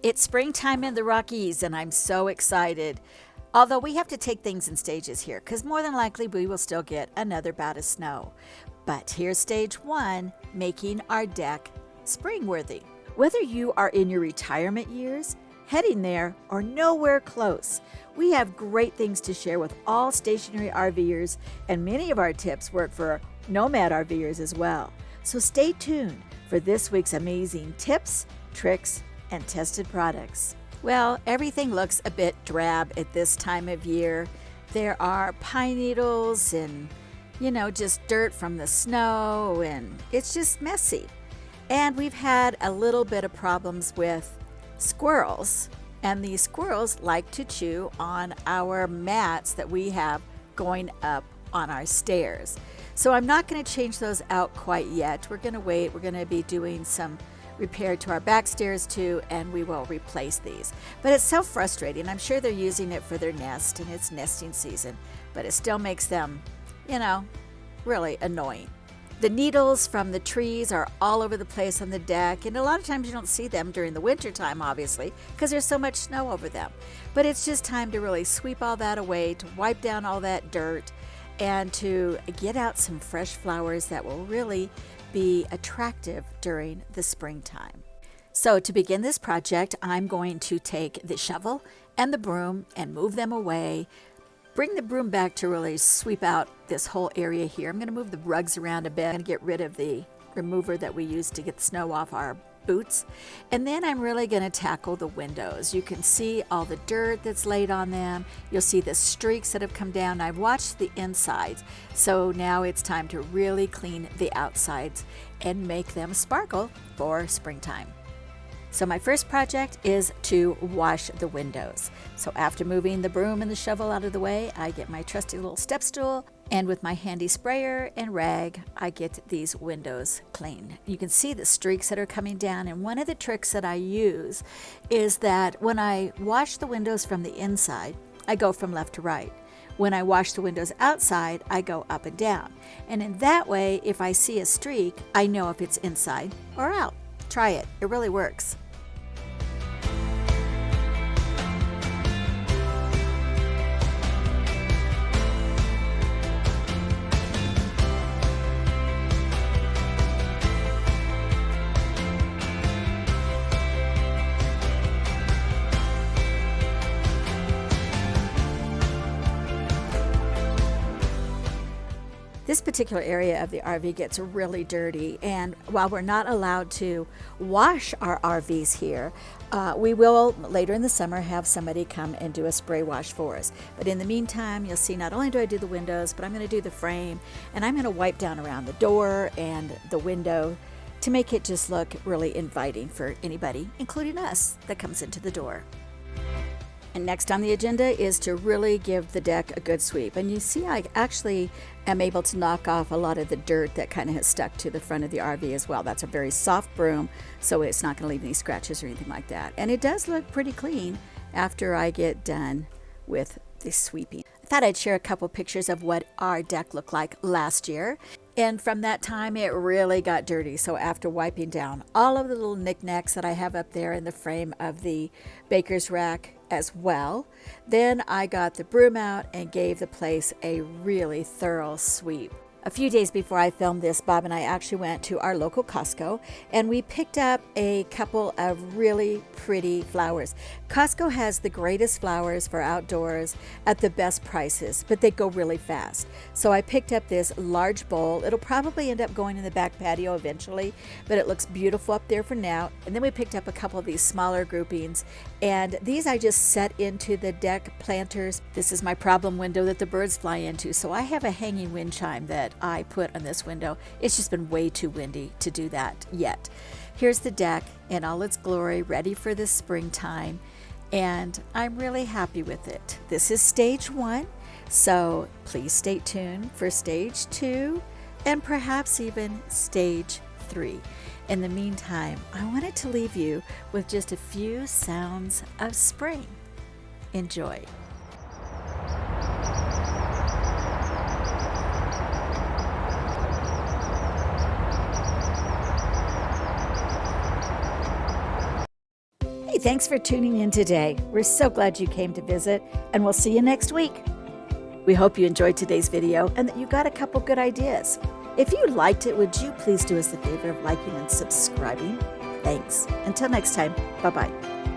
It's springtime in the Rockies, and I'm so excited. Although we have to take things in stages here, because more than likely we will still get another bout of snow. But here's stage one, making our deck spring-worthy. Whether you are in your retirement years, heading there, or nowhere close, we have great things to share with all stationary RVers, and many of our tips work for nomad RVers as well. So stay tuned for this week's amazing tips, tricks, and tested products. Well, everything looks a bit drab at this time of year. There are pine needles and, just dirt from the snow, and it's just messy. And we've had a little bit of problems with squirrels, and these squirrels like to chew on our mats that we have going up on our stairs. So I'm not going to change those out quite yet. We're going to wait. We're going to be doing some repair to our back stairs too, and we will replace these. But it's so frustrating. I'm sure they're using it for their nest, and it's nesting season, but it still makes them, really annoying. The needles from the trees are all over the place on the deck, and a lot of times you don't see them during the winter time, obviously, because there's so much snow over them. But it's just time to really sweep all that away, to wipe down all that dirt, and to get out some fresh flowers that will really be attractive during the springtime. So to begin this project, I'm going to take the shovel and the broom and move them away. Bring the broom back to really sweep out this whole area here. I'm going to move the rugs around a bit. I'm going to get rid of the remover that we use to get the snow off our boots. And then I'm really going to tackle the windows. You can see all the dirt that's laid on them. You'll see the streaks that have come down. I've watched the insides. So now it's time to really clean the outsides and make them sparkle for springtime. So my first project is to wash the windows. So after moving the broom and the shovel out of the way, I get my trusty little step stool, and with my handy sprayer and rag, I get these windows clean. You can see the streaks that are coming down, and one of the tricks that I use is that when I wash the windows from the inside, I go from left to right. When I wash the windows outside, I go up and down. And in that way, if I see a streak, I know if it's inside or out. Try it. It really works. This particular area of the RV gets really dirty, and while we're not allowed to wash our RVs here, we will later in the summer have somebody come and do a spray wash for us. But in the meantime, you'll see not only do I do the windows, but I'm going to do the frame, and I'm going to wipe down around the door and the window to make it just look really inviting for anybody, including us, that comes into the door. And next on the agenda is to really give the deck a good sweep. And you see I actually am able to knock off a lot of the dirt that kind of has stuck to the front of the RV as well. That's a very soft broom, so it's not going to leave any scratches or anything like that. And it does look pretty clean after I get done with the sweeping. I thought I'd share a couple pictures of what our deck looked like last year. And from that time, it really got dirty. So after wiping down all of the little knickknacks that I have up there in the frame of the baker's rack as well, then I got the broom out and gave the place a really thorough sweep. A few days before I filmed this, Bob and I actually went to our local Costco, and we picked up a couple of really pretty flowers. Costco has the greatest flowers for outdoors at the best prices, but they go really fast. So I picked up this large bowl. It'll probably end up going in the back patio eventually, but it looks beautiful up there for now. And then we picked up a couple of these smaller groupings, and these I just set into the deck planters. This is my problem window that the birds fly into, so I have a hanging wind chime that I put on this window. It's just been way too windy to do that yet. Here's the deck in all its glory, ready for the springtime, and I'm really happy with it. This is stage one, so please stay tuned for stage two and perhaps even stage three. In the meantime, I wanted to leave you with just a few sounds of spring. Enjoy. thanks for tuning in today. We're so glad you came to visit, and we'll see you next week. We hope you enjoyed today's video and that you got a couple good ideas. If you liked it, would you please do us the favor of liking and subscribing? Thanks. Until next time, bye-bye.